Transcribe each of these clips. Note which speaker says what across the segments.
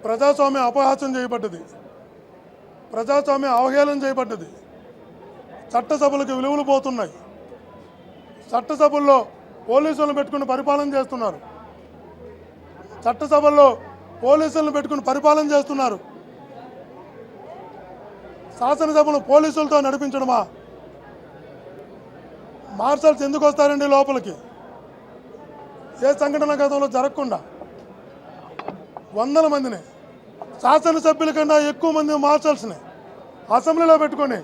Speaker 1: ప్రజాస్వామ్యం అపహాస్యం చేయబడ్డది, ప్రజాస్వామ్యం అవహేళన చేయబడ్డది. చట్టసభలకు విలువలు పోతున్నాయి. చట్టసభల్లో పోలీసులను పెట్టుకుని పరిపాలన చేస్తున్నారు. చట్టసభల్లో పోలీసులను పెట్టుకుని పరిపాలన చేస్తున్నారు. శాసనసభను పోలీసులతో నడిపించడమా? మార్షల్స్ ఎందుకు వస్తారండి లోపలికి? ఏ సంఘటన గతంలో జరగకుండా వందల మందిని, శాసనసభ్యుల కన్నా ఎక్కువ మంది మార్షల్స్ని అసెంబ్లీలో పెట్టుకొని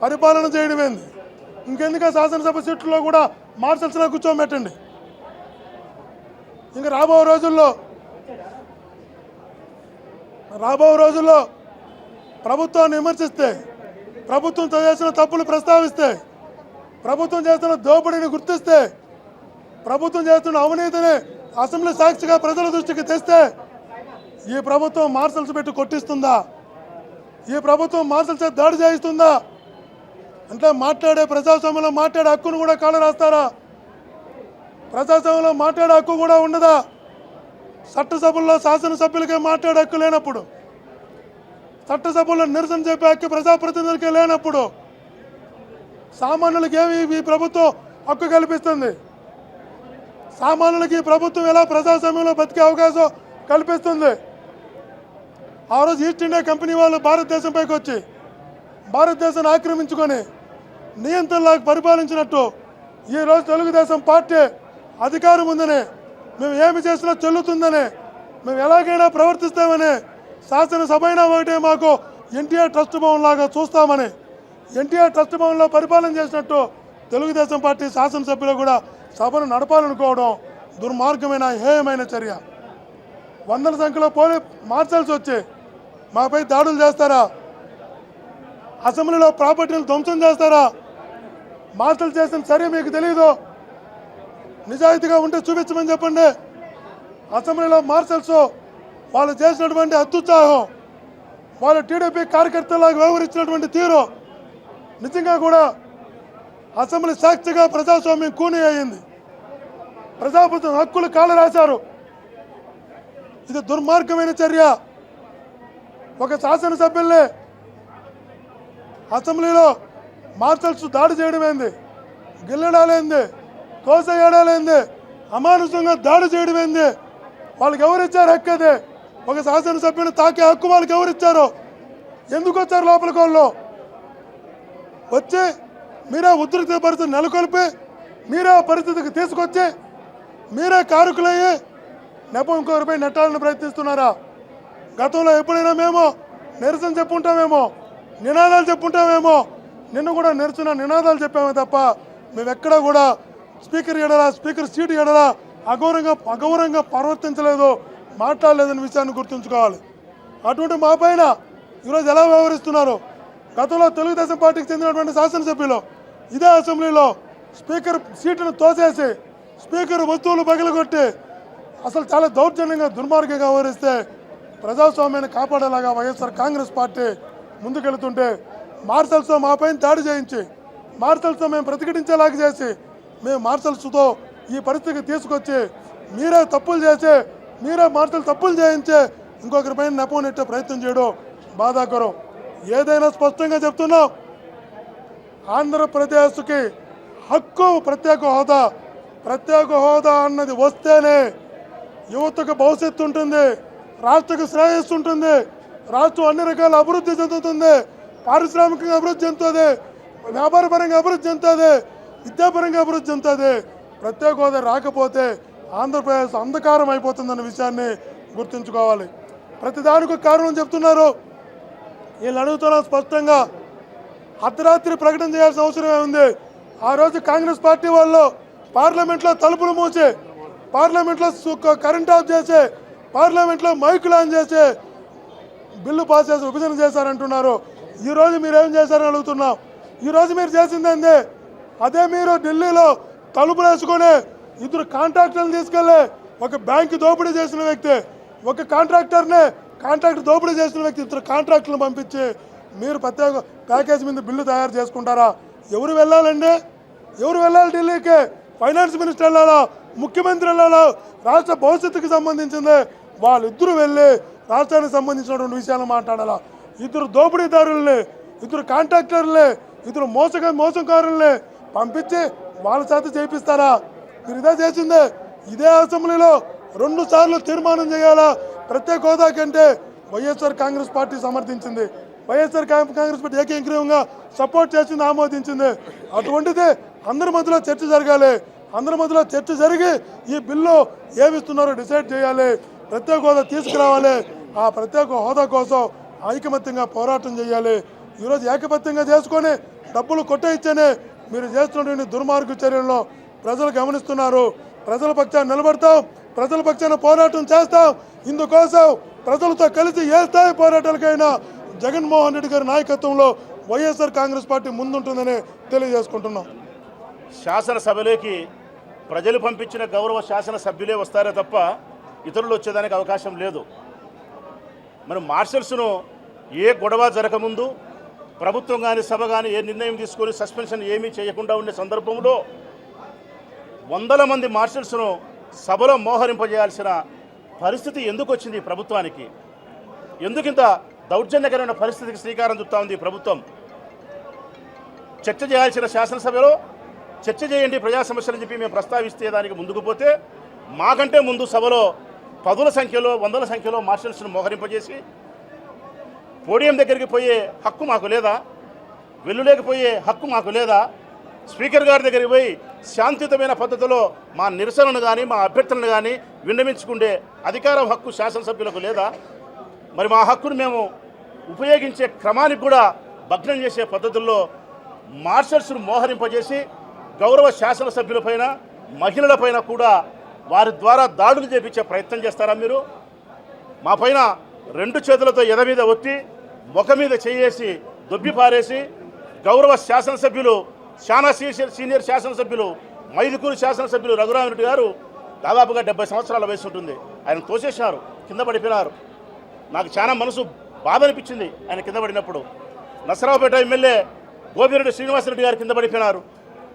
Speaker 1: పరిపాలన చేయడం ఏంది? ఇంకెందుకు శాసనసభ సీట్లలో కూడా మార్షల్స్లో కూర్చోబెట్టండి. ఇంకా రాబో రోజుల్లో ప్రభుత్వాన్ని విమర్శిస్తే, ప్రభుత్వం చేసిన తప్పులు ప్రస్తావిస్తే, ప్రభుత్వం చేస్తున్న దోపిడీని గుర్తిస్తే, ప్రభుత్వం చేస్తున్న అవినీతిని అసెంబ్లీ సాక్షిగా ప్రజల దృష్టికి తెస్తే ఈ ప్రభుత్వం మార్షల్స్ పెట్టి కొట్టిస్తుందా? ఈ ప్రభుత్వం మార్షల్స్ దాడి చేయిస్తుందా? అంటే మాట్లాడే ప్రజాస్వామ్యంలో మాట్లాడే హక్కును కూడా కాళ్ళ రాస్తారా? ప్రజాస్వామ్యంలో మాట్లాడే హక్కు కూడా ఉండదా? చట్టసభల్లో శాసనసభ్యులకే మాట్లాడే హక్కు లేనప్పుడు, చట్టసభల్లో నిరసన చెప్పే హక్కు ప్రజాప్రతినిధులకే లేనప్పుడు సామాన్యులకి ఏమి ఈ ప్రభుత్వం హక్కు కల్పిస్తుంది? సామాన్యులకి ఈ ప్రభుత్వం ఎలా ప్రజాస్వామ్యంలో బతికే అవకాశం కల్పిస్తుంది? ఆ రోజు ఈస్ట్ ఇండియా కంపెనీ వాళ్ళు భారతదేశంపైకి వచ్చి భారతదేశాన్ని ఆక్రమించుకొని నియంత్రణలాగా పరిపాలించినట్టు ఈరోజు తెలుగుదేశం పార్టీ అధికారం ఉందని, మేము ఏమి చేసినా చెల్లుతుందని, మేము ఎలాగైనా ప్రవర్తిస్తామని, శాసనసభ అయినా ఒకటే మాకు ఎన్టీఆర్ ట్రస్ట్ భవన్ లాగా చూస్తామని, ఎన్టీఆర్ ట్రస్ట్ భవన్లో పరిపాలన చేసినట్టు తెలుగుదేశం పార్టీ శాసనసభ్యులు కూడా సభను నడపాలనుకోవడం దుర్మార్గమైన హేయమైన చర్య. వందల సంఖ్యలో మార్షల్స్ వచ్చి మాపై దాడులు చేస్తారా? అసెంబ్లీలో ప్రాపర్టీలు ధ్వంసం చేస్తారా? మార్షల్ చేసిన చర్య మీకు తెలీదు? నిజాయితీగా ఉంటే చూపించమని చెప్పండి. అసెంబ్లీలో మార్షల్స్ వాళ్ళు చేసినటువంటి అత్యుత్సాహం, వాళ్ళు టీడీపీ కార్యకర్తలాగా వ్యవహరించినటువంటి తీరు నిజంగా కూడా అసెంబ్లీ సాక్షిగా ప్రజాస్వామ్యం కూని అయింది. ప్రజాప్రభుత్వం హక్కులు కాళ్ళ రాశారు. ఇది దుర్మార్గమైన చర్య. ఒక శాసనసభ్యుల్ని అసెంబ్లీలో మార్షల్స్ దాడి చేయడమైంది, గిల్లడాలేంది, తోసేయడాలేంది, అమానుషంగా దాడి చేయడమైంది. వాళ్ళకి ఎవరిచ్చారు హక్కు? అది ఒక శాసనసభ్యుని తాకే హక్కు వాళ్ళకి ఎవరిచ్చారు? ఎందుకు వచ్చారు లోపలికి? వాళ్ళు వచ్చి మీరే ఉధృత పరిస్థితి నెలకొల్పి, మీరే ఆ పరిస్థితికి తీసుకొచ్చి, మీరే కారకులయ్యి నెపం ఇంకొకరిపై నెట్టాలని ప్రయత్నిస్తున్నారా? గతంలో ఎప్పుడైనా మేము నిరసన చెప్పుంటామేమో, నినాదాలు చెప్పుంటామేమో, నిన్ను కూడా నిరసన నినాదాలు చెప్పామే తప్ప మేము ఎక్కడా కూడా స్పీకర్ సీటు ఎడలా అగౌరవంగా ప్రవర్తించలేదు, మాట్లాడలేదనే విషయాన్ని గుర్తుంచుకోవాలి. అటువంటి మా పైన ఈరోజు ఎలా వ్యవహరిస్తున్నారు? గతంలో తెలుగుదేశం పార్టీకి చెందినటువంటి శాసనసభ్యులు ఇదే అసెంబ్లీలో స్పీకర్ సీటును తోసేసి, స్పీకర్ వస్తువులు పగలగొట్టి అసలు చాలా దౌర్జన్యంగా దుర్మార్గంగా వ్యవహరిస్తే ప్రజాస్వామ్యాన్ని కాపాడేలాగా వైఎస్ఆర్ కాంగ్రెస్ పార్టీ ముందుకెళ్తుంటే మార్షల్స్తో మా పైన దాడి చేయించి, మార్షల్స్తో మేము ప్రతిఘటించేలాగా చేసి, మేము మార్షల్స్తో ఈ పరిస్థితికి తీసుకొచ్చి, మీరే తప్పులు చేసి, మీరే మార్షల్ తప్పులు చేయించి ఇంకొకరిపైన నెపం నెట్టే ప్రయత్నం చేయడం బాధాకరం. ఏదైనా స్పష్టంగా చెప్తున్నాం, ఆంధ్రప్రదేశ్కి హక్కు ప్రత్యేక హోదా అన్నది వస్తేనే యువతకు భవిష్యత్తు ఉంటుంది, రాష్ట్రకు శ్రేయస్సు ఉంటుంది, రాష్ట్రం అన్ని రకాల అభివృద్ధి చెందుతుంది, పారిశ్రామికంగా అభివృద్ధి చెందుతుంది, వ్యాపారపరంగా అభివృద్ధి చెందుతుంది, విద్యాపరంగా అభివృద్ధి చెందుతుంది. ప్రత్యేక హోదా రాకపోతే ఆంధ్రప్రదేశ్ అంధకారం అయిపోతుందన్న విషయాన్ని గుర్తుంచుకోవాలి. ప్రతిదానికి కారణం చెప్తున్నారు. వీళ్ళు అడుగుతున్నా స్పష్టంగా అర్ధరాత్రి ప్రకటన చేయాల్సిన అవసరమే ఉంది. ఆ రోజు కాంగ్రెస్ పార్టీ వాళ్ళు పార్లమెంట్లో తలుపులు మూసి, పార్లమెంట్లో కరెంట్ ఆఫ్ చేసి, పార్లమెంట్లో మైకులు ఆన్ చేసి బిల్లు పాస్ చేసి విభజన చేశారంటున్నారు. ఈరోజు మీరు ఏం చేశారని అడుగుతున్నాం. ఈరోజు మీరు చేసిందేంది? అదే మీరు ఢిల్లీలో తలుపులు వేసుకొని ఇద్దరు కాంట్రాక్టర్లను తీసుకెళ్ళి ఒక బ్యాంకు దోపిడీ చేసిన వ్యక్తి, ఒక కాంట్రాక్టర్ దోపిడీ చేసిన వ్యక్తి, ఇద్దరు కాంట్రాక్టర్లను పంపించి మీరు ప్రత్యేక ప్యాకేజ్ మీద బిల్లు తయారు చేసుకుంటారా? ఎవరు వెళ్ళాలండి? ఎవరు వెళ్ళాలి ఢిల్లీకి? ఫైనాన్స్ మినిస్టర్ వెళ్ళాలా? ముఖ్యమంత్రి వెళ్ళాలా? రాష్ట్ర భవిష్యత్తుకు సంబంధించింది వాళ్ళిద్దరూ వెళ్ళి రాష్ట్రానికి సంబంధించినటువంటి విషయాలు మాట్లాడాలా. ఇద్దరు దోపిడీదారుల్ని, ఇద్దరు కాంట్రాక్టర్లే, ఇద్దరు మోసంకారుల్ని పంపించి వాళ్ళ చేత చేయిస్తారా? మీరు ఇదే చేసిందే. ఇదే అసెంబ్లీలో 2 సార్లు తీర్మానం చేయాలా ప్రత్యేక హోదా కంటే వైఎస్ఆర్ కాంగ్రెస్ పార్టీ సమర్థించింది. వైఎస్ఆర్ కాంగ్రెస్ పార్టీ ఏకీకృతంగా సపోర్ట్ చేసింది, ఆమోదించింది. అటువంటిది అందరి మధ్యలో చర్చ జరగాలి. అందరి మధ్యలో చర్చ జరిగి ఈ బిల్లు ఏమిస్తున్నారో డిసైడ్ చేయాలి. ప్రత్యేక హోదా తీసుకురావాలి. ఆ ప్రత్యేక హోదా కోసం ఐకమత్యంగా పోరాటం చేయాలి. ఈరోజు ఏకమత్యంగా చేసుకొని డబ్బులు కొట్టేయిచ్చేనే మీరు చేస్తున్నటువంటి దుర్మార్గ చర్యలను ప్రజలు గమనిస్తున్నారు. ప్రజల పక్షాన్ని నిలబడతాం, ప్రజల పక్షాన పోరాటం చేస్తాం. ఇందుకోసం ప్రజలతో కలిసి ఏ స్థాయి పోరాటాలకైనా జగన్మోహన్ రెడ్డి గారి నాయకత్వంలో వైఎస్ఆర్ కాంగ్రెస్ పార్టీ ముందుంటుందని తెలియజేసుకుంటున్నాం.
Speaker 2: శాసనసభలోకి ప్రజలు పంపించిన గౌరవ శాసనసభ్యులే వస్తారే తప్ప ఇతరులు వచ్చేదానికి అవకాశం లేదు. మరి మార్షల్స్ను ఏ గొడవ జరగకముందు ప్రభుత్వం కానీ సభ కానీ ఏ నిర్ణయం తీసుకొని సస్పెన్షన్ ఏమీ చేయకుండా ఉండే సందర్భంలో వందల మంది మార్షల్స్ను సభలో మోహరింపజేయాల్సిన పరిస్థితి ఎందుకు వచ్చింది ప్రభుత్వానికి? ఎందుకింత దౌర్జన్యకరమైన పరిస్థితికి శ్రీకారం చుడతా ఉంది ప్రభుత్వం? చర్చ చేయాల్సిన శాసనసభలో చర్చ చేయండి ప్రజా సమస్యలని చెప్పి మేము ప్రస్తావిస్తే దానికి ముందుకు పోతే మాకంటే ముందు సభలో 10ల సంఖ్యలో 100ల సంఖ్యలో మార్షల్స్ను మోహరింపజేసి పోడియం దగ్గరికి పోయే హక్కు మాకు లేదా? వెల్లులేకపోయే హక్కు మాకు లేదా? స్పీకర్ గారి దగ్గరికి పోయి శాంతియుతమైన పద్ధతిలో మా నిరసనను కానీ మా అభ్యర్థనను కానీ విన్నవించుకుంటే అధికారం హక్కు శాసనసభ్యులకు లేదా? మరి మా హక్కును మేము ఉపయోగించే క్రమానికి కూడా భగ్నం చేసే పద్ధతుల్లో మార్షల్స్ను మోహరింపజేసి గౌరవ శాసనసభ్యులపైన మహిళలపైన కూడా వారి ద్వారా దాడులు చేపించే ప్రయత్నం చేస్తారా మీరు? మా పైన 2 చేతులతో ఎద మీద ఒత్తి ముఖం మీద చేయేసి దొబ్బి పారేసి గౌరవ శాసనసభ్యులు చాలా సీనియర్ శాసనసభ్యులు మైదుకూరు శాసనసభ్యులు రఘురామిరెడ్డి గారు దాదాపుగా 70 సంవత్సరాల వయసు ఉంటుంది. ఆయన తోసేసినారు, కింద పడిపోయినారు. నాకు చాలా మనసు బాధ అనిపించింది ఆయన కింద పడినప్పుడు. నసరావుపేట ఎమ్మెల్యే గోపిరెడ్డి శ్రీనివాసరెడ్డి గారు కింద పడిపోయినారు.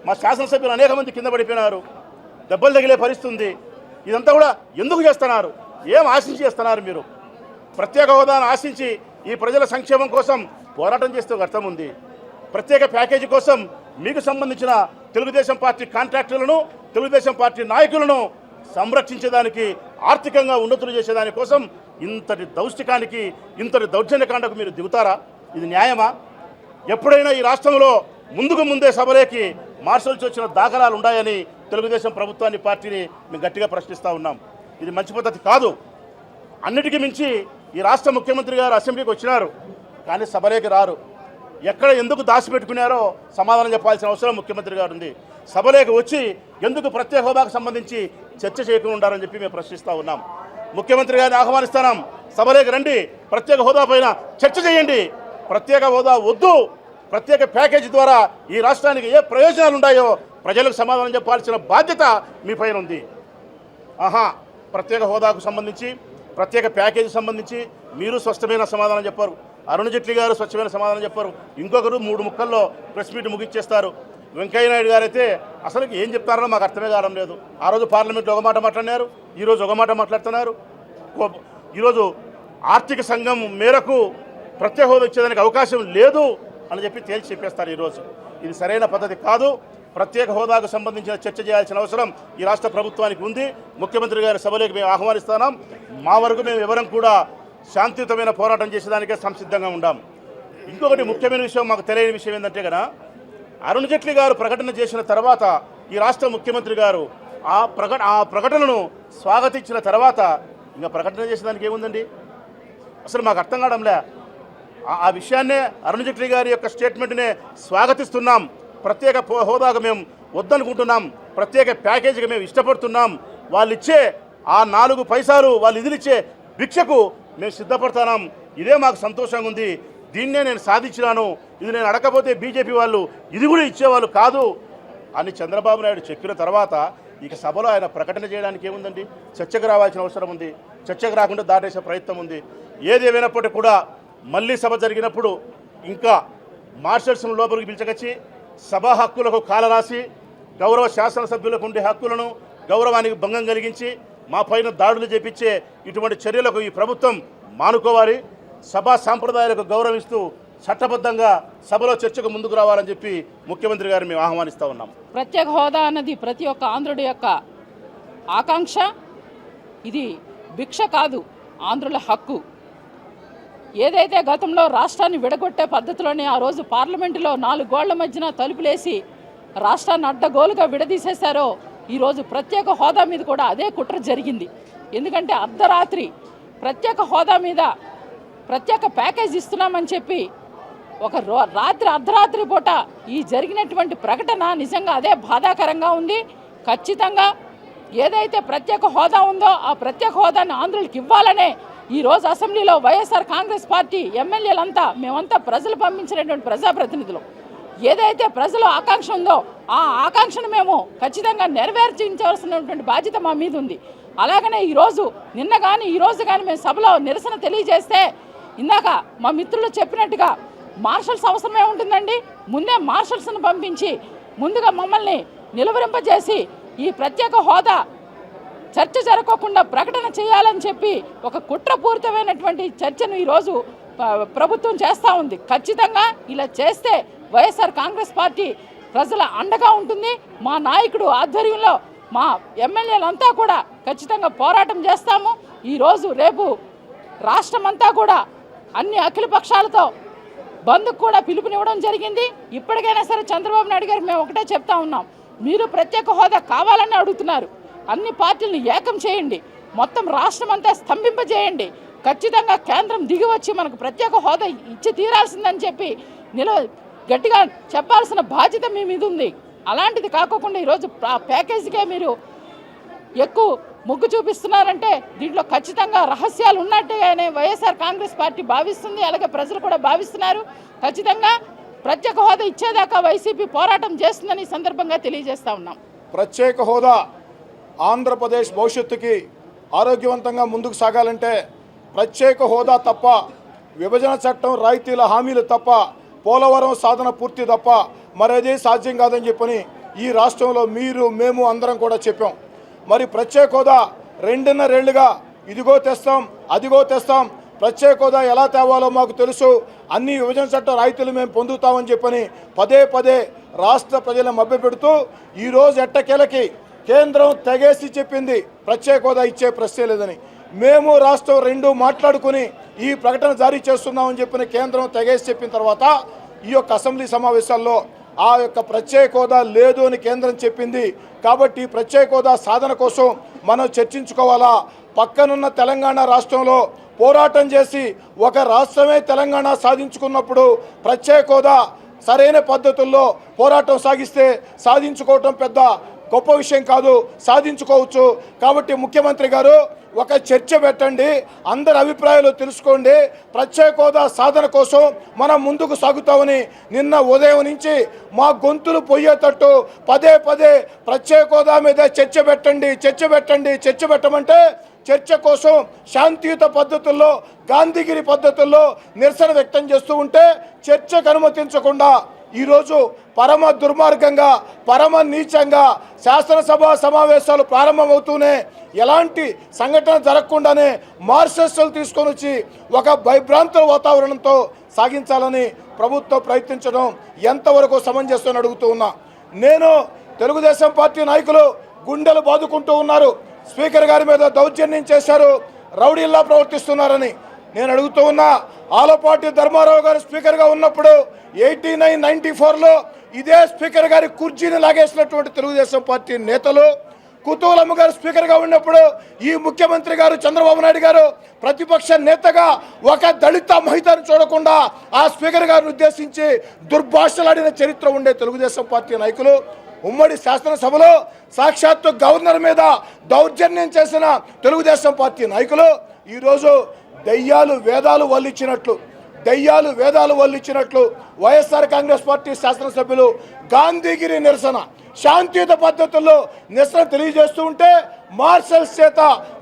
Speaker 2: మా శాసనసభ్యులు అనేక మంది కింద పడిపోయినారు. దెబ్బలు తగిలే పరిస్థితి ఉంది. ఇదంతా కూడా ఎందుకు చేస్తున్నారు? ఏం ఆశించి చేస్తున్నారు మీరు? ప్రత్యేక హోదాను ఆశించి ఈ ప్రజల సంక్షేమం కోసం పోరాటం చేస్తే ఒక అర్థం ఉంది. ప్రత్యేక ప్యాకేజీ కోసం మీకు సంబంధించిన తెలుగుదేశం పార్టీ కాంట్రాక్టర్లను, తెలుగుదేశం పార్టీ నాయకులను సంరక్షించేదానికి, ఆర్థికంగా ఉన్నతులు చేసేదానికోసం ఇంతటి దౌష్టికానికి, ఇంతటి దౌర్జన్యకాండకు మీరు దిగుతారా? ఇది న్యాయమా? ఎప్పుడైనా ఈ రాష్ట్రంలో ముందే సభలోకి మార్షల్స్ వచ్చిన దాఖలాలు ఉన్నాయని తెలుగుదేశం ప్రభుత్వాన్ని, పార్టీని మేము గట్టిగా ప్రశ్నిస్తూ ఉన్నాం. ఇది మంచి పద్ధతి కాదు. అన్నిటికీ మించి ఈ రాష్ట్ర ముఖ్యమంత్రి గారు అసెంబ్లీకి వచ్చినారు, కానీ సభలోకి రారు. ఎక్కడ ఎందుకు దాచిపెట్టుకున్నారో సమాధానం చెప్పాల్సిన అవసరం ముఖ్యమంత్రి గారు ఉంది. సభలోకి వచ్చి ఎందుకు ప్రత్యేక హోదాకు సంబంధించి చర్చ చేయకుండా ఉండాలని చెప్పి మేము ప్రశ్నిస్తూ ఉన్నాం. ముఖ్యమంత్రి గారిని ఆహ్వానిస్తున్నాం, సభలోకి రండి, ప్రత్యేక హోదా పైన చర్చ చేయండి. ప్రత్యేక హోదా వద్దు, ప్రత్యేక ప్యాకేజీ ద్వారా ఈ రాష్ట్రానికి ఏ ప్రయోజనాలు ఉన్నాయో ప్రజలకు సమాధానం చెప్పాల్సిన బాధ్యత మీ పైన ఉంది. ప్రత్యేక హోదాకు సంబంధించి, ప్రత్యేక ప్యాకేజీ సంబంధించి మీరు స్పష్టమైన సమాధానం చెప్పారు. అరుణ్ జైట్లీ గారు స్వచ్ఛమైన సమాధానం చెప్పారు. ఇంకొకరు 3 ముక్కల్లో ప్రెస్ మీట్ ముగించేస్తారు. వెంకయ్యనాయుడు గారు అయితే అసలు ఏం చెప్తారో మాకు అర్థమే కావడం లేదు. ఆ రోజు పార్లమెంట్లో ఒక మాట మాట్లాడినారు, ఈరోజు ఒక మాట మాట్లాడుతున్నారు. ఈరోజు ఆర్థిక సంఘం మేరకు ప్రత్యేక హోదా ఇచ్చేదానికి అవకాశం లేదు అని చెప్పి తేల్చి చెప్పేస్తారు. ఈరోజు ఇది సరైన పద్ధతి కాదు. ప్రత్యేక హోదాకు సంబంధించిన చర్చ చేయాల్సిన అవసరం ఈ రాష్ట్ర ప్రభుత్వానికి ఉంది. ముఖ్యమంత్రి గారి సభలోకి మేము ఆహ్వానిస్తున్నాం. మా వరకు మేము ఎవరం కూడా శాంతియుతమైన పోరాటం చేసేదానికే సంసిద్ధంగా ఉన్నాం. ఇంకొకటి ముఖ్యమైన విషయం, మాకు తెలియని విషయం ఏంటంటే కదా, అరుణ్ జైట్లీ గారు ప్రకటన చేసిన తర్వాత ఈ రాష్ట్ర ముఖ్యమంత్రి గారు ఆ ప్రకటనను స్వాగతించిన తర్వాత ఇంకా ప్రకటన చేసేదానికి ఏముందండి? అసలు మాకు అర్థం కావడంలే. ఆ విషయాన్నే అరుణ్ జైట్లీ గారి యొక్క స్టేట్మెంట్నే స్వాగతిస్తున్నాం. ప్రత్యేక హోదాకు మేము వద్దనుకుంటున్నాం, ప్రత్యేక ప్యాకేజీకి మేము ఇష్టపడుతున్నాం. వాళ్ళు ఇచ్చే ఆ 4 పైసలు, వాళ్ళు ఇదిలిచ్చే భిక్షకు మేము సిద్ధపడుతున్నాం. ఇదే మాకు సంతోషంగా ఉంది. దీన్నే నేను సాధించినాను. ఇది నేను అడగకపోతే బీజేపీ వాళ్ళు ఇది కూడా ఇచ్చేవాళ్ళు కాదు అని చంద్రబాబు నాయుడు చెప్పిన తర్వాత ఇక సభలో ఆయన ప్రకటన చేయడానికి ఏముందండి? చర్చకు రావాల్సిన అవసరం ఉంది. చర్చకు రాకుండా దాటేసే ప్రయత్నం ఉంది. ఏదేమైనప్పటికీ కూడా మళ్ళీ సభ జరిగినప్పుడు ఇంకా మార్షల్స్ను లోపలికి పిలిచకొచ్చి సభా హక్కులకు కాలరాసి గౌరవ శాసనసభ్యులకు ఉండే హక్కులను, గౌరవానికి భంగం కలిగించి మా పైన దాడులు చేపించే ఇటువంటి చర్యలకు ఈ ప్రభుత్వం మానుకోవాలి. సభా సాంప్రదాయాలకు గౌరవిస్తూ చట్టబద్ధంగా సభలో చర్చకు ముందుకు రావాలని చెప్పి ముఖ్యమంత్రి గారిని మేము ఆహ్వానిస్తూ ఉన్నాం.
Speaker 3: ప్రత్యేక హోదా అన్నది ప్రతి ఒక్క ఆంధ్రుడి యొక్క ఆకాంక్ష. ఇది భిక్ష కాదు, ఆంధ్రుల హక్కు. ఏదైతే గతంలో రాష్ట్రాన్ని విడగొట్టే పద్ధతిలోనే ఆ రోజు పార్లమెంటులో 4 గోళ్ల మధ్యన తలుపులేసి రాష్ట్రాన్ని అడ్డగోలుగా విడదీసేశారో ఈరోజు ప్రత్యేక హోదా మీద కూడా అదే కుట్ర జరిగింది. ఎందుకంటే అర్ధరాత్రి ప్రత్యేక హోదా మీద ప్రత్యేక ప్యాకేజ్ ఇస్తున్నామని చెప్పి ఒక అర్ధరాత్రి పూట ఈ జరిగినటువంటి ప్రకటన నిజంగా అదే బాధాకరంగా ఉంది. ఖచ్చితంగా ఏదైతే ప్రత్యేక హోదా ఉందో ఆ ప్రత్యేక హోదాని ఆంధ్రులకు ఇవ్వాలనే ఈరోజు అసెంబ్లీలో వైఎస్ఆర్ కాంగ్రెస్ పార్టీ ఎమ్మెల్యేలంతా మేమంతా ప్రజలు పంపించినటువంటి ప్రజాప్రతినిధులు ఏదైతే ప్రజల ఆకాంక్ష ఉందో ఆ ఆకాంక్షను మేము ఖచ్చితంగా నెరవేర్చించవలసినటువంటి బాధ్యత మా మీద ఉంది. అలాగనే ఈరోజు నిన్న కానీ ఈరోజు కానీ మేము సభలో నిరసన తెలియజేస్తే ఇందాక మా మిత్రులు చెప్పినట్టుగా మార్షల్స్ అవసరమే ఉంటుందండి. ముందే మార్షల్స్ను పంపించి ముందుగా మమ్మల్ని నిలువరింపజేసి ఈ ప్రత్యేక హోదా చర్చ జరగకుండా ప్రకటన చేయాలని చెప్పి ఒక కుట్రపూరితమైనటువంటి చర్చను ఈరోజు ప్రభుత్వం చేస్తూ ఉంది. ఖచ్చితంగా ఇలా చేస్తే వైఎస్ఆర్ కాంగ్రెస్ పార్టీ ప్రజల అండగా ఉంటుంది. మా నాయకుడు ఆధ్వర్యంలో మా ఎమ్మెల్యేలంతా కూడా ఖచ్చితంగా పోరాటం చేస్తాము. ఈరోజు రేపు రాష్ట్రమంతా కూడా అన్ని అఖిల పక్షాలతో బంద్కు కూడా పిలుపునివ్వడం జరిగింది. ఇప్పటికైనా సరే చంద్రబాబు నాయుడు గారు మేము ఒకటే చెప్తా ఉన్నాం, మీరు ప్రత్యేక హోదా కావాలని అడుగుతున్నారు, అన్ని పార్టీలను ఏకం చేయండి, మొత్తం రాష్ట్రం అంతా స్తంభింపజేయండి, ఖచ్చితంగా కేంద్రం దిగి వచ్చి మనకు ప్రత్యేక హోదా ఇచ్చి తీరాల్సిందని చెప్పి గట్టిగా చెప్పాల్సిన బాధ్యత మీ మీద ఉంది. అలాంటిది కాకుండా ఈరోజు ప్యాకేజీకే మీరు ఎక్కువ మొగ్గు చూపిస్తున్నారంటే దీంట్లో ఖచ్చితంగా రహస్యాలు ఉన్నట్టుగానే వైఎస్ఆర్ కాంగ్రెస్ పార్టీ భావిస్తుంది, అలాగే ప్రజలు కూడా భావిస్తున్నారు. ఖచ్చితంగా ప్రత్యేక హోదా ఇచ్చేదాకా వైసీపీ పోరాటం చేస్తుందని సందర్భంగా తెలియజేస్తా ఉన్నాం.
Speaker 4: ప్రత్యేక హోదా ఆంధ్రప్రదేశ్ భవిష్యత్తుకి ఆరోగ్యవంతంగా ముందుకు సాగాలంటే ప్రత్యేక హోదా తప్ప, విభజన చట్టం రాయితీల హామీలు తప్ప, పోలవరం సాధన పూర్తి తప్ప మరేదే సాధ్యం కాదని చెప్పని ఈ రాష్ట్రంలో మీరు మేము అందరం కూడా చెప్పాం. మరి ప్రత్యేక హోదా 2.5 ఏళ్లుగా ఇదిగో తెస్తాం అదిగో తెస్తాం, ప్రత్యేక హోదా ఎలా తేవాలో మాకు తెలుసు, అన్ని విభజన చట్ట రాయితీలు మేము పొందుతామని చెప్పని పదే రాష్ట్ర ప్రజలను మభ్యపెడుతూ ఈరోజు ఎట్టకేలకి కేంద్రం తెగేసి చెప్పింది ప్రత్యేక హోదా ఇచ్చే ప్రశ్నే లేదని. మేము రాష్ట్రం రెండు మాట్లాడుకుని ఈ ప్రకటన జారీ చేస్తున్నామని చెప్పిన కేంద్రం తెగేసి చెప్పిన తర్వాత ఈ యొక్క అసెంబ్లీ సమావేశాల్లో ఆ యొక్క ప్రత్యేక హోదా లేదు అని కేంద్రం చెప్పింది. కాబట్టి ప్రత్యేక హోదా సాధన కోసం మనం చర్చించుకోవాలా. పక్కనున్న తెలంగాణ రాష్ట్రంలో పోరాటం చేసి ఒక రాష్ట్రమే తెలంగాణ సాధించుకున్నప్పుడు ప్రత్యేక హోదా సరైన పద్ధతుల్లో పోరాటం సాగిస్తే సాధించుకోవటం పెద్ద గొప్ప విషయం కాదు, సాధించుకోవచ్చు. కాబట్టి ముఖ్యమంత్రి గారు ఒక చర్చ పెట్టండి, అందరి అభిప్రాయాలు తెలుసుకోండి, ప్రత్యేక హోదా సాధన కోసం మనం ముందుకు సాగుతామని నిన్న ఉదయం నుంచి మా గొంతులు పోయేటట్టు పదే ప్రత్యేక హోదా మీద చర్చ పెట్టమంటే చర్చ కోసం శాంతియుత పద్ధతుల్లో గాంధీగిరి పద్ధతుల్లో నిరసన వ్యక్తం చేస్తూ ఉంటే చర్చకు అనుమతించకుండా ఈరోజు పరమ దుర్మార్గంగా పరమ నీచంగా శాసనసభ సమావేశాలు ప్రారంభమవుతూనే ఎలాంటి సంఘటన జరగకుండానే మార్షల్స్లు తీసుకొని వచ్చి ఒక భయభ్రాంతుల వాతావరణంతో సాగించాలని ప్రభుత్వం ప్రయత్నించడం ఎంతవరకు సమంజసం అడుగుతూ ఉన్నా. నేను తెలుగుదేశం పార్టీ నాయకులు గుండెలు బాదుకుంటూ ఉన్నారు, స్పీకర్ గారి మీద దౌర్జన్యం చేశారు, రౌడీల్లా ప్రవర్తిస్తున్నారని. నేను అడుగుతూ ఉన్నా, ఆలపాటి ధర్మారావు గారు స్పీకర్గా ఉన్నప్పుడు 89-94లో ఇదే స్పీకర్ గారి కుర్చీని లాగేసినటువంటి తెలుగుదేశం పార్టీ నేతలు, కుతూలమ్మ గారు స్పీకర్గా ఉన్నప్పుడు ఈ ముఖ్యమంత్రి గారు చంద్రబాబు నాయుడు గారు ప్రతిపక్ష నేతగా ఒక దళిత మహిళను చూడకుండా ఆ స్పీకర్ గారిని ఉద్దేశించి దుర్భాషలాడిన చరిత్ర ఉండే తెలుగుదేశం పార్టీ నాయకులు ఉమ్మడి శాసనసభలో సాక్షాత్తు గవర్నర్ మీద దౌర్జన్యం చేసిన తెలుగుదేశం పార్టీ నాయకులు ఈరోజు దయ్యాలు వేదాలు వల్లిచ్చినట్లు వైఎస్ఆర్ కాంగ్రెస్ పార్టీ శాసనసభ్యులు గాంధీగిరి నిరసన శాంతియుత పద్ధతుల్లో నిరసన తెలియజేస్తూ ఉంటే మార్షల్స్ చేత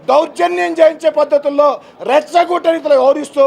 Speaker 4: దౌర్జన్యం చేయించే పద్ధతుల్లో రెచ్చగొట్టనితలు వ్యవహరిస్తూ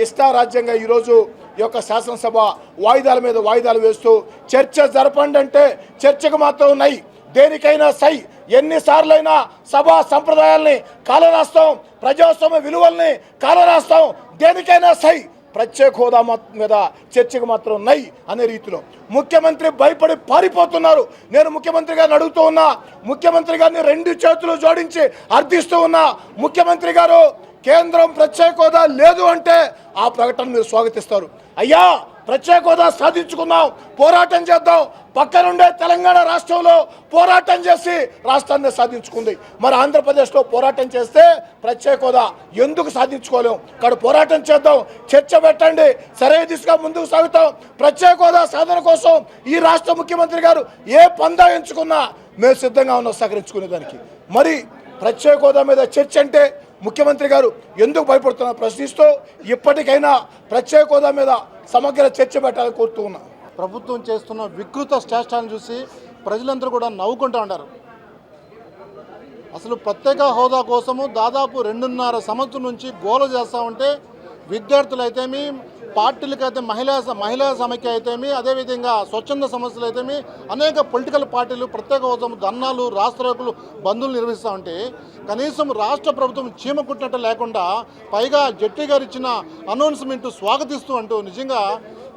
Speaker 4: ఇష్టారాజ్యంగా ఈరోజు ఈ యొక్క శాసనసభ వాయిదాల మీద వాయిదాలు వేస్తూ చర్చ జరపండి అంటే చర్చకు మాత్రం ఉన్నాయి, దేనికైనా సై. ఎన్నిసార్లైనా సభా సంప్రదాయాల్ని కాలరాస్తాం, ప్రజాస్వామ్య విలువల్ని కాలరాస్తాం, దేనికైనా సై. ప్రత్యేక హోదా మీద చర్చకు మాత్రం నై అనే రీతిలో ముఖ్యమంత్రి భయపడి పారిపోతున్నారు. నేను ముఖ్యమంత్రి గారిని అడుగుతూ ఉన్నా, ముఖ్యమంత్రి గారిని 2 చేతులు జోడించి అర్థిస్తూ ఉన్నా, ముఖ్యమంత్రి గారు కేంద్రం ప్రత్యేక హోదా లేదు అంటే ఆ ప్రకటన మీరు స్వాగతిస్తారు. అయ్యా, ప్రత్యేక హోదా సాధించుకుందాం, పోరాటం చేద్దాం. పక్కనుండే తెలంగాణ రాష్ట్రంలో పోరాటం చేసి రాష్ట్రాన్ని సాధించుకుంది. మరి ఆంధ్రప్రదేశ్లో పోరాటం చేస్తే ప్రత్యేక హోదా ఎందుకు సాధించుకోలేం? ఇక్కడ పోరాటం చేద్దాం, చర్చ పెట్టండి, సరైన దిశగా ముందుకు సాగుతాం. ప్రత్యేక హోదా సాధన కోసం ఈ రాష్ట్ర ముఖ్యమంత్రి గారు ఏ పందా ఎంచుకున్నా మేము సిద్ధంగా ఉన్నాం సహకరించుకునేదానికి. మరి ప్రత్యేక హోదా మీద చర్చ అంటే ముఖ్యమంత్రి గారు ఎందుకు భయపడుతున్నారు ప్రశ్నిస్తూ ఇప్పటికైనా ప్రత్యేక హోదా మీద సమగ్ర చర్చ పెట్టాలని కోరుతూ ఉన్నా.
Speaker 5: ప్రభుత్వం చేస్తున్న వికృత చేష్టాలను చూసి ప్రజలందరూ కూడా నవ్వుకుంటూ ఉన్నారు. అసలు ప్రత్యేక హోదా కోసము దాదాపు 2.5 సంవత్సరం నుంచి గోల చేస్తూ ఉంటే విద్యార్థులు అయితేమి, పార్టీలకైతే మహిళా సమైక్య అయితేమి, అదేవిధంగా స్వచ్ఛంద సంస్థలు అయితేమి, అనేక పొలిటికల్ పార్టీలు ప్రత్యేక హోదా ధర్నాలు, రాష్ట్రోకులు, బంధువులు నిర్వహిస్తూ ఉంటే కనీసం రాష్ట్ర ప్రభుత్వం చీమ కుట్టినట్టు లేకుండా పైగా జెట్లీ గారు ఇచ్చిన అనౌన్స్మెంట్ స్వాగతిస్తూ అంటూ నిజంగా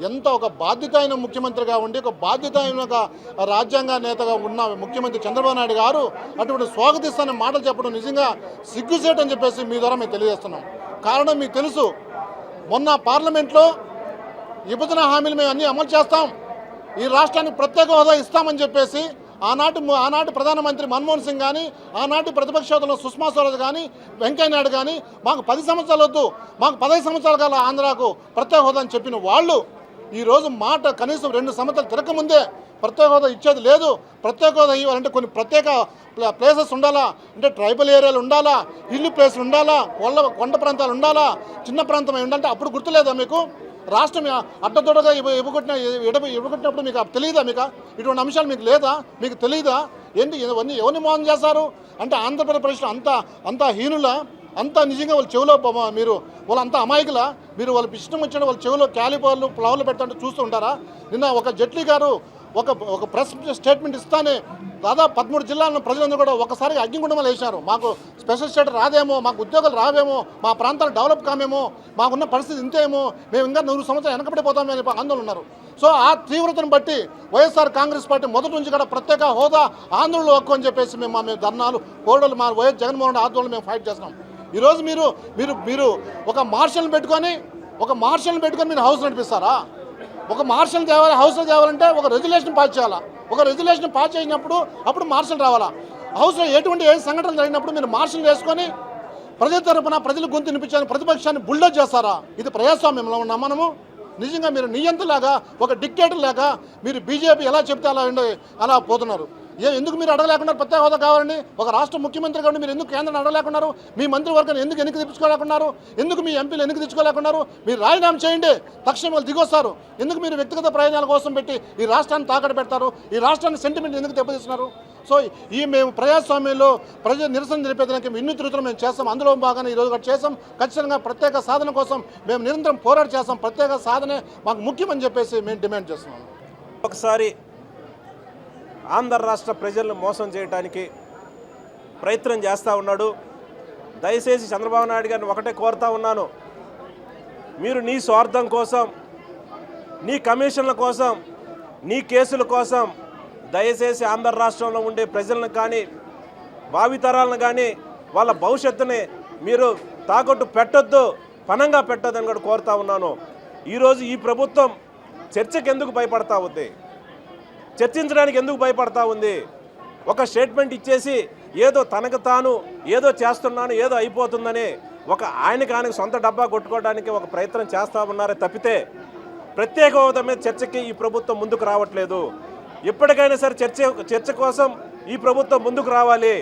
Speaker 5: ఎంత ఒక బాధ్యత అయిన ముఖ్యమంత్రిగా ఉండి ఒక బాధ్యత అయిన ఒక రాజ్యాంగ నేతగా ఉన్న ముఖ్యమంత్రి చంద్రబాబు నాయుడు గారు అటువంటి స్వాగతిస్తానే మాటలు చెప్పడం నిజంగా సిగ్గుసేట్ అని చెప్పేసి మీ ద్వారా మేము తెలియజేస్తున్నాం. కారణం మీకు తెలుసు, మొన్న పార్లమెంట్లో విభజన హామీలు మేము అన్నీ అమలు చేస్తాం, ఈ రాష్ట్రానికి ప్రత్యేక హోదా ఇస్తామని చెప్పేసి ఆనాటి ప్రధానమంత్రి మన్మోహన్ సింగ్ కానీ, ఆనాటి ప్రతిపక్ష హోదాలో సుష్మా స్వరాజ్ కానీ, వెంకయ్య నాయుడు కానీ మాకు 10 సంవత్సరాలు వద్దు, మాకు 15 సంవత్సరాల కాల ఆంధ్రాకు ప్రత్యేక హోదా అని చెప్పిన వాళ్ళు ఈరోజు మాట కనీసం 2 సంవత్సరాలు తిరగముందే ప్రత్యేక హోదా ఇచ్చేది లేదు, ప్రత్యేక హోదా ఇవ్వాలంటే కొన్ని ప్రత్యేక ప్లేసెస్ ఉండాలా, అంటే ట్రైబల్ ఏరియాలు ఉండాలా, హిల్ ప్లేస్లు ఉండాలా, కొండ ప్రాంతాలు ఉండాలా, చిన్న ప్రాంతం ఉండాలంటే అప్పుడు గుర్తులేదా మీకు? రాష్ట్రం అడ్డదొడగా ఇవ్వగొట్టినప్పుడు మీకు తెలియదా? మీకు ఇటువంటి అంశాలు మీకు లేదా? మీకు తెలియదా? ఏంటి ఇవన్నీ ఎవరిని మోసం చేశారు అంటే ఆంధ్రప్రదేశ్లో అంతా హీనుల, అంతా నిజంగా వాళ్ళ చెవిలో మీరు వాళ్ళంతా అమాయకుల, మీరు వాళ్ళ ఇష్టం వచ్చిన వాళ్ళ చెవిలో క్యాలిపర్లు ఫ్లవర్లు పెట్టంటే చూస్తూ ఉంటారా? నిన్న ఒక జెట్లీ గారు ఒక ప్రెస్ స్టేట్మెంట్ ఇస్తానే దాదాపు 13 జిల్లాలను ప్రజలందరూ కూడా ఒకసారి అగ్నిగుండమలు వేశారు. మాకు స్పెషల్ స్టేటస్ రాదేమో, మాకు ఉద్యోగాలు రావేమో, మా ప్రాంతాలు డెవలప్ కామేమో, మాకున్న పరిస్థితి ఇంతేమో, మేము ఇంకా 100 సంవత్సరాలు వెనకబడిపోతామని చెప్పి ఆందోళన ఉన్నారు. సో ఆ తీవ్రతను బట్టి వైఎస్ఆర్ కాంగ్రెస్ పార్టీ మొదటి నుంచి కూడా ప్రత్యేక హోదా ఆంధ్రులు హక్కు అని చెప్పేసి మేము ధర్నాలు పోరాటాలు మా వైఎస్ జగన్మోహన్ ఆందోళన మేము ఫైట్ చేస్తున్నాం. ఈరోజు మీరు ఒక మార్షల్ని పెట్టుకొని మీరు హౌస్ నడిపిస్తారా? ఒక మార్షల్ హౌస్లో తేవాలంటే ఒక రెజ్యులేషన్ పాస్ చేయాలా, ఒక రెజ్యులేషన్ పాస్ చేసినప్పుడు అప్పుడు మార్షల్ రావాలా. హౌస్లో ఏ సంఘటనలు జరిగినప్పుడు మీరు మార్షల్ వేసుకొని ప్రజల తరపున ప్రజలు గొంతు వినిపించాలని ప్రతిపక్షాన్ని బుల్డోజ్ చేస్తారా? ఇది ప్రజాస్వామ్యంలో ఉన్నాం మనము. నిజంగా మీరు నియంతలాగా ఒక డిక్టేటర్ లాగా మీరు బీజేపీ ఎలా చెప్తే అలా పోతున్నారు. ఎందుకు మీరు అడగలేకున్నారు ప్రత్యేక హోదా కావాలని? ఒక రాష్ట్ర ముఖ్యమంత్రి కాబట్టి మీరు ఎందుకు కేంద్రాన్ని అడగలేకున్నారు? మీ మంత్రివర్గాన్ని ఎందుకు వెనక్కి తెచ్చుకోలేకున్నారు? ఎందుకు మీ ఎంపీలు వెనక్కి తెచ్చుకోలేకున్నారు? మీరు రాజీనామా చేయండి, తక్షణం వాళ్ళు దిగొస్తారు. ఎందుకు మీరు వ్యక్తిగత ప్రయోజనాల కోసం పెట్టి ఈ రాష్ట్రాన్ని తాకట్టు పెడతారు? ఈ రాష్ట్రాన్ని సెంటిమెంట్ ఎందుకు దెబ్బతీస్తున్నారు? సో మేము ప్రజాస్వామ్యంలో ప్రజలు నిరసన తెలిపేదానికి వినూత్న రీతిలో మేము చేస్తాం. అందులో భాగంగా ఈరోజు కూడా చేస్తాం. ఖచ్చితంగా ప్రత్యేక సాధన కోసం మేము నిరంతరం పోరాట చేస్తాం. ప్రత్యేక సాధనే మాకు ముఖ్యమని చెప్పేసి మేము డిమాండ్ చేస్తున్నాం.
Speaker 6: ఒకసారి ఆంధ్ర రాష్ట్ర ప్రజలను మోసం చేయడానికి ప్రయత్నం చేస్తూ ఉన్నాడు. దయచేసి చంద్రబాబు నాయుడు గారిని ఒకటే కోరుతా ఉన్నాను, మీరు నీ స్వార్థం కోసం, నీ కమిషన్ల కోసం, నీ కేసుల కోసం దయచేసి ఆంధ్ర రాష్ట్రంలో ఉండే ప్రజలను కానీ భావితరాలను కానీ వాళ్ళ భవిష్యత్తుని మీరు తాకట్టు పెట్టొద్దు, పనంగా పెట్టొద్దని కూడా కోరుతా ఉన్నాను. ఈరోజు ఈ ప్రభుత్వం చర్చకు ఎందుకు భయపడతా ఉంది? చర్చించడానికి ఎందుకు భయపడతా ఉంది? ఒక స్టేట్మెంట్ ఇచ్చేసి ఏదో తనకు తాను ఏదో చేస్తున్నాను, ఏదో అయిపోతుందని ఆయనకు సొంత డబ్బా కొట్టుకోవడానికి ఒక ప్రయత్నం చేస్తూ ఉన్నారే తప్పితే ప్రత్యేక హోదా మీద చర్చకి ఈ ప్రభుత్వం ముందుకు రావట్లేదు. ఎప్పటికైనా సరే చర్చ కోసం ఈ ప్రభుత్వం ముందుకు రావాలి.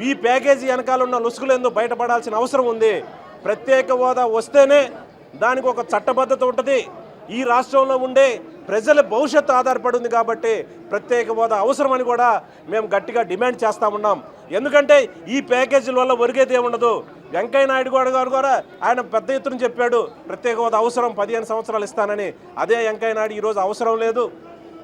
Speaker 6: ఈ ప్యాకేజీ వెనకాల ఉన్న లొసుగులు ఎందుకు బయటపడాల్సిన అవసరం ఉంది. ప్రత్యేక హోదా వస్తేనే దానికి ఒక చట్టబద్ధత ఉంటుంది. ఈ రాష్ట్రంలో ఉండే ప్రజల భవిష్యత్తు ఆధారపడి ఉంది కాబట్టి ప్రత్యేక హోదా అవసరమని కూడా మేము గట్టిగా డిమాండ్ చేస్తూ ఉన్నాం. ఎందుకంటే ఈ ప్యాకేజీల వల్ల ఒరిగేది ఏముండదు. వెంకయ్య నాయుడు గారు కూడా ఆయన పెద్ద ఎత్తున చెప్పాడు ప్రత్యేక హోదా అవసరం, 15 సంవత్సరాలు ఇస్తానని. అదే వెంకయ్య నాయుడు ఈరోజు అవసరం లేదు,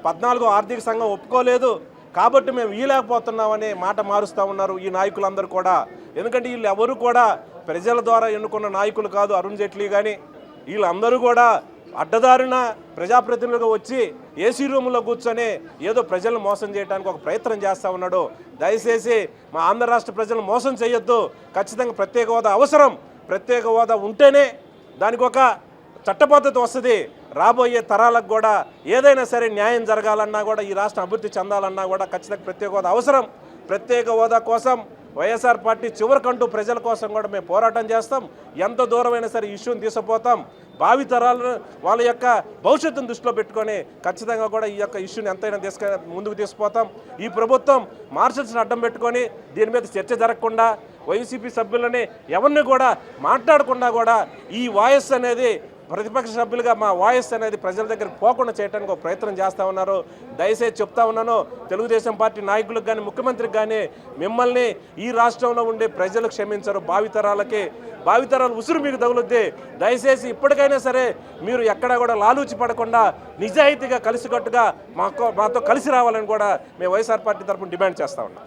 Speaker 6: 14వ ఆర్థిక సంఘం ఒప్పుకోలేదు, కాబట్టి మేము ఇయ్యలేకపోతున్నామనే మాట మారుస్తూ ఉన్నారు ఈ నాయకులందరూ కూడా. ఎందుకంటే వీళ్ళు ఎవరు కూడా ప్రజల ద్వారా ఎన్నుకున్న నాయకులు కాదు. అరుణ్ జైట్లీ కానీ వీళ్ళందరూ కూడా అడ్డదారిన ప్రజాప్రతినిధులుగా వచ్చి ఏసీ రూమ్లో కూర్చొని ఏదో ప్రజలను మోసం చేయడానికి ఒక ప్రయత్నం చేస్తూ ఉన్నాడు. దయచేసి మా ఆంధ్ర రాష్ట్ర ప్రజలను మోసం చేయొద్దు. ఖచ్చితంగా ప్రత్యేక హోదా అవసరం. ప్రత్యేక హోదా ఉంటేనే దానికి ఒక చట్టబద్ధత వస్తుంది. రాబోయే తరాలకు కూడా ఏదైనా సరే న్యాయం జరగాలన్నా కూడా, ఈ రాష్ట్రం అభివృద్ధి చెందాలన్నా కూడా ఖచ్చితంగా ప్రత్యేక హోదా అవసరం. ప్రత్యేక హోదా కోసం వైఎస్ఆర్ పార్టీ చివరికంటూ ప్రజల కోసం కూడా మేము పోరాటం చేస్తాం. ఎంత దూరమైనా సరే ఇష్యూని తీసుకుపోతాం. భావితరాలను వాళ్ళ యొక్క భవిష్యత్తును దృష్టిలో పెట్టుకొని ఖచ్చితంగా కూడా ఈ యొక్క ఇష్యూని ఎంతైనా ముందుకు తీసుకుపోతాం. ఈ ప్రభుత్వం మార్షల్స్ని అడ్డం పెట్టుకొని దీని మీద చర్చ జరగకుండా, వైసీపీ సభ్యులని ఎవరిని కూడా మాట్లాడకుండా కూడా ఈ వాయిస్ అనేది ప్రతిపక్ష సభ్యులుగా మా వాయిస్ అనేది ప్రజల దగ్గరికి పోకుండా చేయడానికి ఒక ప్రయత్నం చేస్తూ ఉన్నారు. దయచేసి చెప్తా ఉన్నాను, తెలుగుదేశం పార్టీ నాయకులకు కానీ ముఖ్యమంత్రికి కానీ, మిమ్మల్ని ఈ రాష్ట్రంలో ఉండే ప్రజలు క్షమించరు. భావితరాలు ఉసురు మీకు తగులుద్ది. దయచేసి ఇప్పటికైనా సరే మీరు ఎక్కడా కూడా లాలూచి పడకుండా నిజాయితీగా కలిసికట్టుగా మాతో కలిసి రావాలని కూడా మేము వైఎస్ఆర్ పార్టీ తరఫున డిమాండ్ చేస్తూ ఉన్నాం.